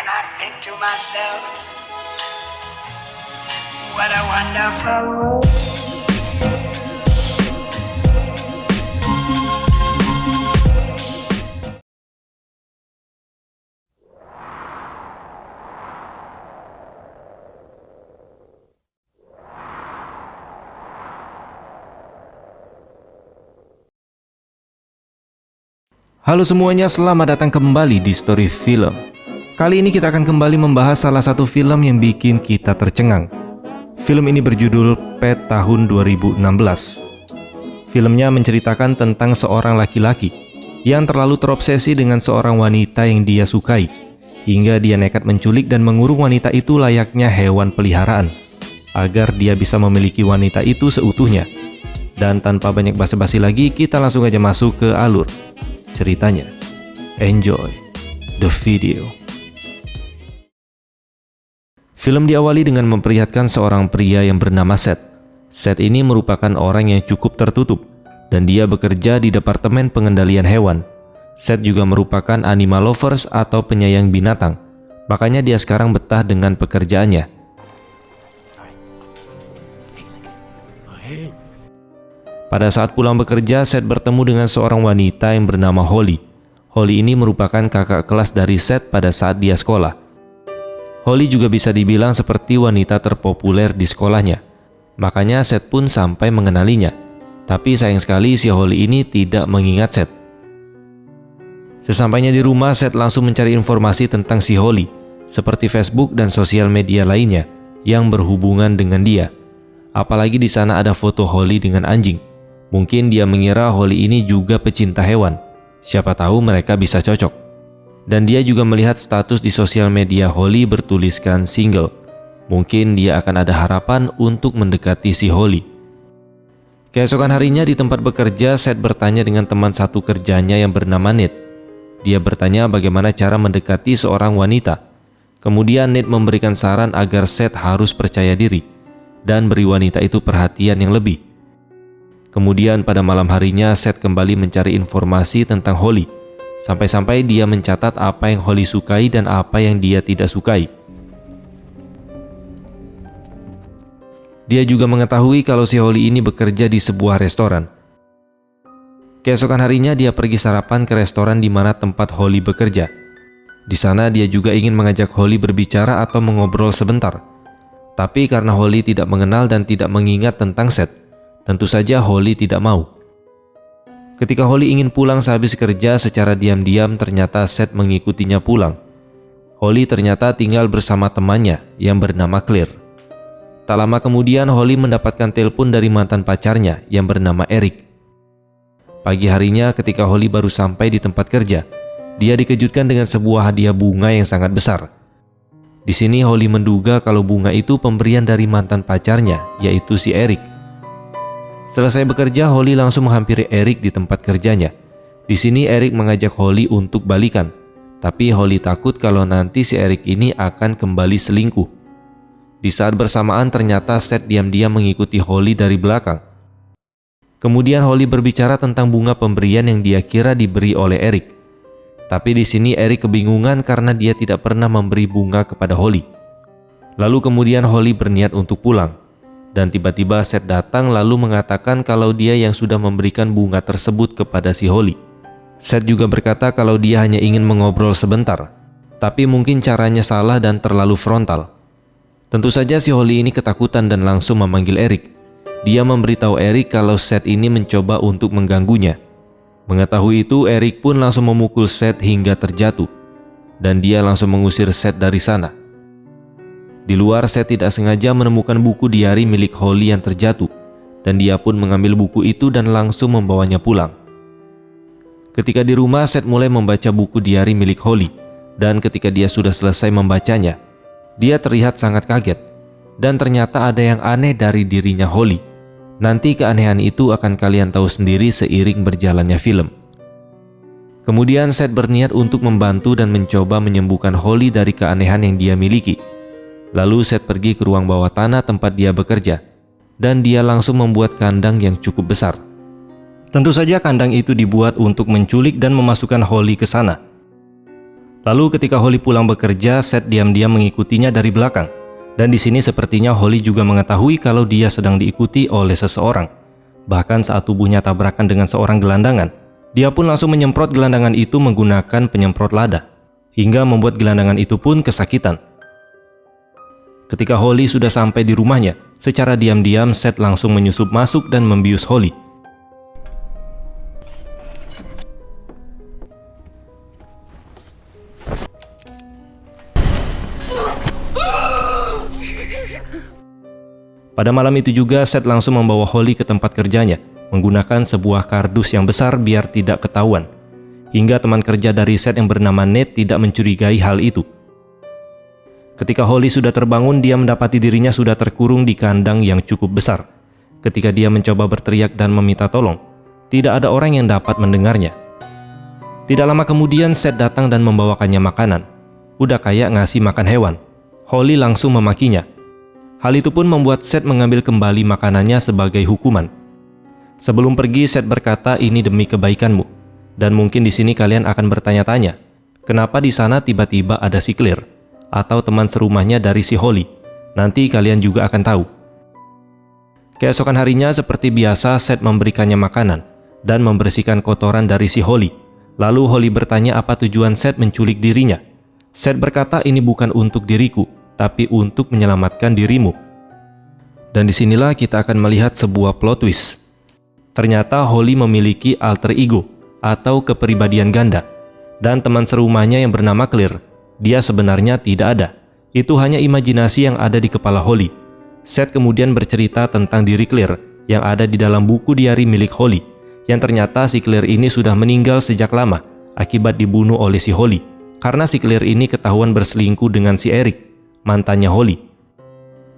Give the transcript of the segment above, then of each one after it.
and I think to myself, what a wonderful world. Halo semuanya, selamat datang kembali di Story Film. Kali ini kita akan kembali membahas salah satu film yang bikin kita tercengang. Film ini berjudul Pet tahun 2016. Filmnya menceritakan tentang seorang laki-laki yang terlalu terobsesi dengan seorang wanita yang dia sukai, hingga dia nekat menculik dan mengurung wanita itu layaknya hewan peliharaan, agar dia bisa memiliki wanita itu seutuhnya. Dan tanpa banyak basa-basi lagi, kita langsung aja masuk ke alur ceritanya. Enjoy the video. Film diawali dengan memperlihatkan seorang pria yang bernama Seth. Seth ini merupakan orang yang cukup tertutup dan dia bekerja di departemen pengendalian hewan. Seth juga merupakan animal lovers atau penyayang binatang. Makanya dia sekarang betah dengan pekerjaannya. Pada saat pulang bekerja, Seth bertemu dengan seorang wanita yang bernama Holly. Holly ini merupakan kakak kelas dari Seth pada saat dia sekolah. Holly juga bisa dibilang seperti wanita terpopuler di sekolahnya. Makanya Seth pun sampai mengenalinya. Tapi sayang sekali si Holly ini tidak mengingat Seth. Sesampainya di rumah, Seth langsung mencari informasi tentang si Holly, seperti Facebook dan sosial media lainnya yang berhubungan dengan dia. Apalagi di sana ada foto Holly dengan anjing. Mungkin dia mengira Holly ini juga pecinta hewan. Siapa tahu mereka bisa cocok. Dan dia juga melihat status di sosial media Holly bertuliskan single. Mungkin dia akan ada harapan untuk mendekati si Holly. Keesokan harinya di tempat bekerja, Seth bertanya dengan teman satu kerjanya yang bernama Nate. Dia bertanya bagaimana cara mendekati seorang wanita. Kemudian Nate memberikan saran agar Seth harus percaya diri dan beri wanita itu perhatian yang lebih. Kemudian pada malam harinya, Seth kembali mencari informasi tentang Holly. Sampai-sampai dia mencatat apa yang Holly sukai dan apa yang dia tidak sukai. Dia juga mengetahui kalau si Holly ini bekerja di sebuah restoran. Keesokan harinya dia pergi sarapan ke restoran di mana tempat Holly bekerja. Di sana dia juga ingin mengajak Holly berbicara atau mengobrol sebentar. Tapi karena Holly tidak mengenal dan tidak mengingat tentang Seth, tentu saja Holly tidak mau. Ketika Holly ingin pulang sehabis kerja, secara diam-diam ternyata Seth mengikutinya pulang. Holly ternyata tinggal bersama temannya yang bernama Claire. Tak lama kemudian Holly mendapatkan telepon dari mantan pacarnya yang bernama Eric. Pagi harinya ketika Holly baru sampai di tempat kerja, dia dikejutkan dengan sebuah hadiah bunga yang sangat besar. Di sini Holly menduga kalau bunga itu pemberian dari mantan pacarnya, yaitu si Eric. Selesai bekerja, Holly langsung menghampiri Eric di tempat kerjanya. Di sini Eric mengajak Holly untuk balikan, tapi Holly takut kalau nanti si Eric ini akan kembali selingkuh. Di saat bersamaan ternyata Seth diam-diam mengikuti Holly dari belakang. Kemudian Holly berbicara tentang bunga pemberian yang dia kira diberi oleh Eric. Tapi di sini Eric kebingungan karena dia tidak pernah memberi bunga kepada Holly. Lalu kemudian Holly berniat untuk pulang. Dan tiba-tiba Seth datang lalu mengatakan kalau dia yang sudah memberikan bunga tersebut kepada si Holly. Seth juga berkata kalau dia hanya ingin mengobrol sebentar, tapi mungkin caranya salah dan terlalu frontal. Tentu saja si Holly ini ketakutan dan langsung memanggil Eric. Dia memberitahu Eric kalau Seth ini mencoba untuk mengganggunya. Mengetahui itu, Eric pun langsung memukul Seth hingga terjatuh, dan dia langsung mengusir Seth dari sana. Di luar, Seth tidak sengaja menemukan buku diari milik Holly yang terjatuh, dan dia pun mengambil buku itu dan langsung membawanya pulang. Ketika di rumah, Seth mulai membaca buku diari milik Holly, dan ketika dia sudah selesai membacanya, dia terlihat sangat kaget, dan ternyata ada yang aneh dari dirinya Holly. Nanti keanehan itu akan kalian tahu sendiri seiring berjalannya film. Kemudian Seth berniat untuk membantu dan mencoba menyembuhkan Holly dari keanehan yang dia miliki. Lalu Seth pergi ke ruang bawah tanah tempat dia bekerja, dan dia langsung membuat kandang yang cukup besar. Tentu saja kandang itu dibuat untuk menculik dan memasukkan Holly ke sana. Lalu ketika Holly pulang bekerja, Seth diam-diam mengikutinya dari belakang. Dan di sini sepertinya Holly juga mengetahui kalau dia sedang diikuti oleh seseorang. Bahkan saat tubuhnya tabrakan dengan seorang gelandangan, dia pun langsung menyemprot gelandangan itu menggunakan penyemprot lada, hingga membuat gelandangan itu pun kesakitan. Ketika Holly sudah sampai di rumahnya, secara diam-diam Seth langsung menyusup masuk dan membius Holly. Pada malam itu juga Seth langsung membawa Holly ke tempat kerjanya menggunakan sebuah kardus yang besar biar tidak ketahuan. Hingga teman kerja dari Seth yang bernama Nate tidak mencurigai hal itu. Ketika Holly sudah terbangun, dia mendapati dirinya sudah terkurung di kandang yang cukup besar. Ketika dia mencoba berteriak dan meminta tolong, tidak ada orang yang dapat mendengarnya. Tidak lama kemudian Seth datang dan membawakannya makanan. Udah kayak ngasih makan hewan. Holly langsung memakinya. Hal itu pun membuat Seth mengambil kembali makanannya sebagai hukuman. Sebelum pergi, Seth berkata, ini demi kebaikanmu. Dan mungkin di sini kalian akan bertanya-tanya, kenapa di sana tiba-tiba ada si Claire atau teman serumahnya dari si Holly? Nanti kalian juga akan tahu. Keesokan harinya seperti biasa, Seth memberikannya makanan dan membersihkan kotoran dari si Holly. Lalu Holly bertanya apa tujuan Seth menculik dirinya. Seth berkata, ini bukan untuk diriku, tapi untuk menyelamatkan dirimu. Dan disinilah kita akan melihat sebuah plot twist. Ternyata Holly memiliki alter ego atau kepribadian ganda. Dan teman serumahnya yang bernama Claire, dia sebenarnya tidak ada. Itu hanya imajinasi yang ada di kepala Holly. Seth kemudian bercerita tentang diri Claire yang ada di dalam buku diari milik Holly. Yang ternyata si Claire ini sudah meninggal sejak lama akibat dibunuh oleh si Holly. Karena si Claire ini ketahuan berselingkuh dengan si Eric, mantannya Holly.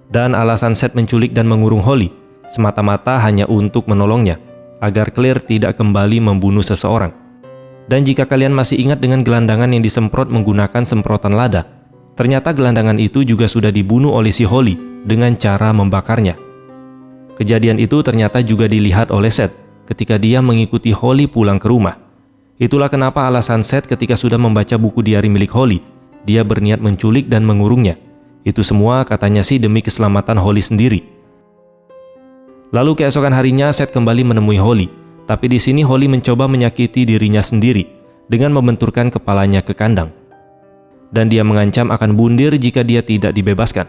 Dan alasan Seth menculik dan mengurung Holly semata-mata hanya untuk menolongnya agar Claire tidak kembali membunuh seseorang. Dan jika kalian masih ingat dengan gelandangan yang disemprot menggunakan semprotan lada, ternyata gelandangan itu juga sudah dibunuh oleh si Holly dengan cara membakarnya. Kejadian itu ternyata juga dilihat oleh Seth ketika dia mengikuti Holly pulang ke rumah. Itulah kenapa alasan Seth ketika sudah membaca buku diari milik Holly, dia berniat menculik dan mengurungnya. Itu semua katanya sih demi keselamatan Holly sendiri. Lalu keesokan harinya Seth kembali menemui Holly, tapi di sini Holly mencoba menyakiti dirinya sendiri dengan membenturkan kepalanya ke kandang. Dan dia mengancam akan bundir jika dia tidak dibebaskan.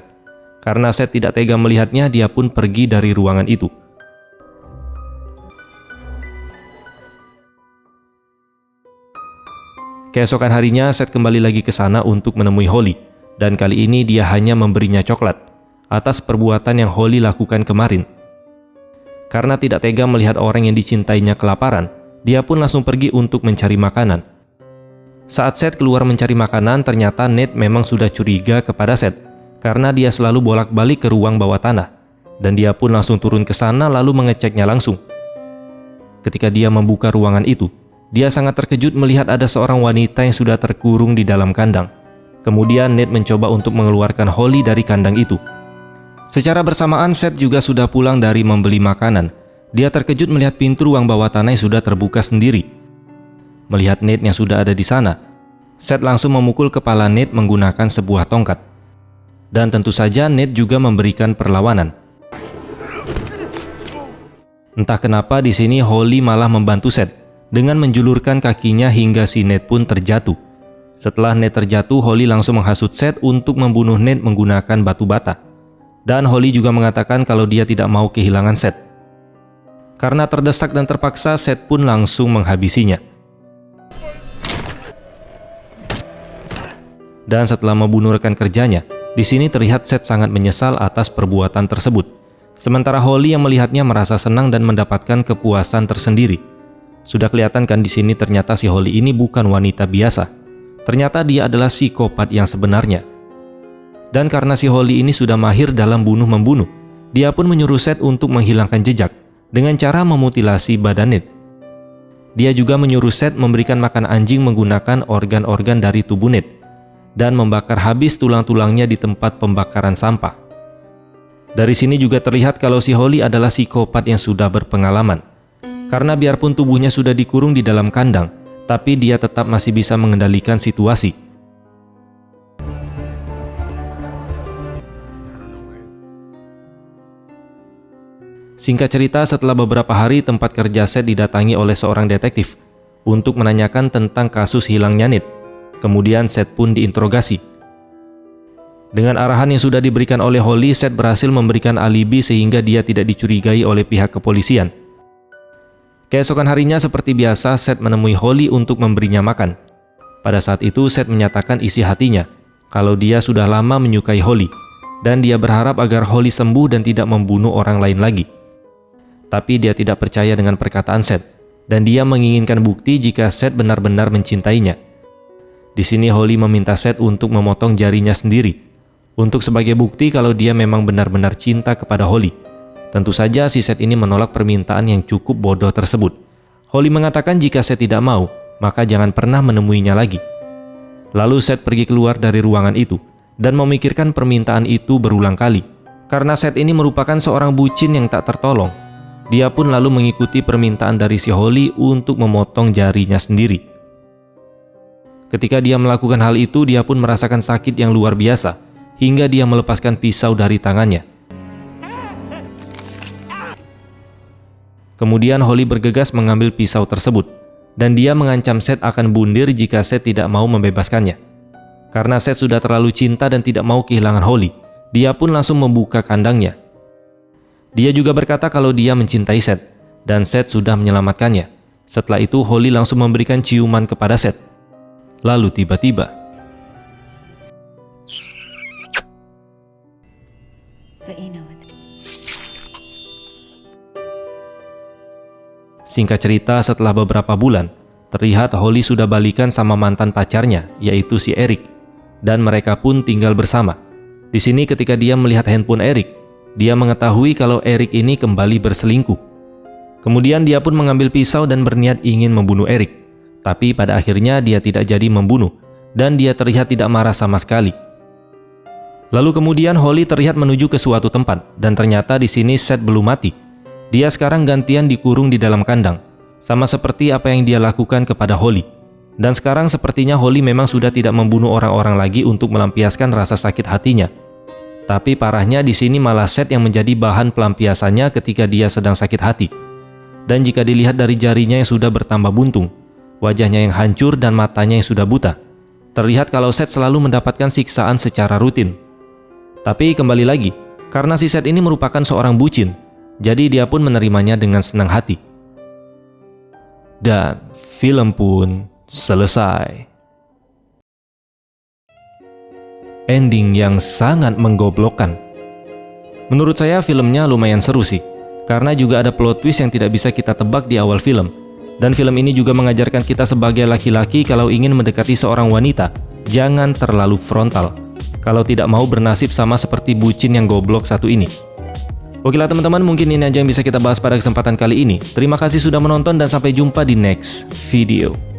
Karena Seth tidak tega melihatnya, dia pun pergi dari ruangan itu. Keesokan harinya Seth kembali lagi ke sana untuk menemui Holly. Dan kali ini dia hanya memberinya coklat atas perbuatan yang Holly lakukan kemarin. Karena tidak tega melihat orang yang dicintainya kelaparan, dia pun langsung pergi untuk mencari makanan. Saat Seth keluar mencari makanan, ternyata Nate memang sudah curiga kepada Seth karena dia selalu bolak-balik ke ruang bawah tanah. Dan dia pun langsung turun ke sana lalu mengeceknya langsung. Ketika dia membuka ruangan itu, dia sangat terkejut melihat ada seorang wanita yang sudah terkurung di dalam kandang. Kemudian Nate mencoba untuk mengeluarkan Holly dari kandang itu. Secara bersamaan Seth juga sudah pulang dari membeli makanan. Dia terkejut melihat pintu ruang bawah tanah yang sudah terbuka sendiri. Melihat Nate yang sudah ada di sana, Seth langsung memukul kepala Nate menggunakan sebuah tongkat. Dan tentu saja Nate juga memberikan perlawanan. Entah kenapa di sini Holly malah membantu Seth dengan menjulurkan kakinya hingga si Nate pun terjatuh. Setelah Nate terjatuh, Holly langsung menghasut Seth untuk membunuh Nate menggunakan batu bata. Dan Holly juga mengatakan kalau dia tidak mau kehilangan Seth. Karena terdesak dan terpaksa, Seth pun langsung menghabisinya. Dan setelah membunuh rekan kerjanya, di sini terlihat Seth sangat menyesal atas perbuatan tersebut. Sementara Holly yang melihatnya merasa senang dan mendapatkan kepuasan tersendiri. Sudah kelihatan kan di sini ternyata si Holly ini bukan wanita biasa. Ternyata dia adalah psikopat yang sebenarnya. Dan karena si Holly ini sudah mahir dalam bunuh-membunuh, dia pun menyuruh Seth untuk menghilangkan jejak dengan cara memutilasi badan Nate. Dia juga menyuruh Seth memberikan makan anjing menggunakan organ-organ dari tubuh Nate dan membakar habis tulang-tulangnya di tempat pembakaran sampah. Dari sini juga terlihat kalau si Holly adalah psikopat yang sudah berpengalaman. Karena biarpun tubuhnya sudah dikurung di dalam kandang, tapi dia tetap masih bisa mengendalikan situasi. Singkat cerita, setelah beberapa hari tempat kerja Seth didatangi oleh seorang detektif untuk menanyakan tentang kasus hilangnya Nate. Kemudian Seth pun diinterogasi. Dengan arahan yang sudah diberikan oleh Holly, Seth berhasil memberikan alibi sehingga dia tidak dicurigai oleh pihak kepolisian. Keesokan harinya seperti biasa, Seth menemui Holly untuk memberinya makan. Pada saat itu Seth menyatakan isi hatinya kalau dia sudah lama menyukai Holly dan dia berharap agar Holly sembuh dan tidak membunuh orang lain lagi. Tapi dia tidak percaya dengan perkataan Seth dan dia menginginkan bukti jika Seth benar-benar mencintainya. Di sini Holly meminta Seth untuk memotong jarinya sendiri untuk sebagai bukti kalau dia memang benar-benar cinta kepada Holly. Tentu saja si Seth ini menolak permintaan yang cukup bodoh tersebut. Holly mengatakan jika Seth tidak mau, maka jangan pernah menemuinya lagi. Lalu Seth pergi keluar dari ruangan itu dan memikirkan permintaan itu berulang kali. Karena Seth ini merupakan seorang bucin yang tak tertolong, dia pun lalu mengikuti permintaan dari si Holly untuk memotong jarinya sendiri. Ketika dia melakukan hal itu, dia pun merasakan sakit yang luar biasa hingga dia melepaskan pisau dari tangannya. Kemudian Holly bergegas mengambil pisau tersebut dan dia mengancam Seth akan bundir jika Seth tidak mau membebaskannya. Karena Seth sudah terlalu cinta dan tidak mau kehilangan Holly, dia pun langsung membuka kandangnya. Dia juga berkata kalau dia mencintai Seth dan Seth sudah menyelamatkannya. Setelah itu Holly langsung memberikan ciuman kepada Seth. Lalu tiba-tiba singkat cerita, setelah beberapa bulan, terlihat Holly sudah balikan sama mantan pacarnya, yaitu si Eric, dan mereka pun tinggal bersama. Di sini ketika dia melihat handphone Eric, dia mengetahui kalau Eric ini kembali berselingkuh. Kemudian dia pun mengambil pisau dan berniat ingin membunuh Eric. Tapi pada akhirnya dia tidak jadi membunuh dan dia terlihat tidak marah sama sekali. Lalu kemudian Holly terlihat menuju ke suatu tempat dan ternyata di sini Seth belum mati. Dia sekarang gantian dikurung di dalam kandang, sama seperti apa yang dia lakukan kepada Holly. Dan sekarang sepertinya Holly memang sudah tidak membunuh orang-orang lagi untuk melampiaskan rasa sakit hatinya. Tapi parahnya di sini malah Seth yang menjadi bahan pelampiasannya ketika dia sedang sakit hati. Dan jika dilihat dari jarinya yang sudah bertambah buntung, wajahnya yang hancur dan matanya yang sudah buta, terlihat kalau Seth selalu mendapatkan siksaan secara rutin. Tapi kembali lagi, karena si Seth ini merupakan seorang bucin, jadi dia pun menerimanya dengan senang hati. Dan film pun selesai. Ending yang sangat menggoblokkan. Menurut saya filmnya lumayan seru sih, karena juga ada plot twist yang tidak bisa kita tebak di awal film. Dan film ini juga mengajarkan kita sebagai laki-laki kalau ingin mendekati seorang wanita, jangan terlalu frontal, kalau tidak mau bernasib sama seperti bucin yang goblok satu ini. Okelah teman-teman, mungkin ini aja yang bisa kita bahas pada kesempatan kali ini. Terima kasih sudah menonton dan sampai jumpa di next video.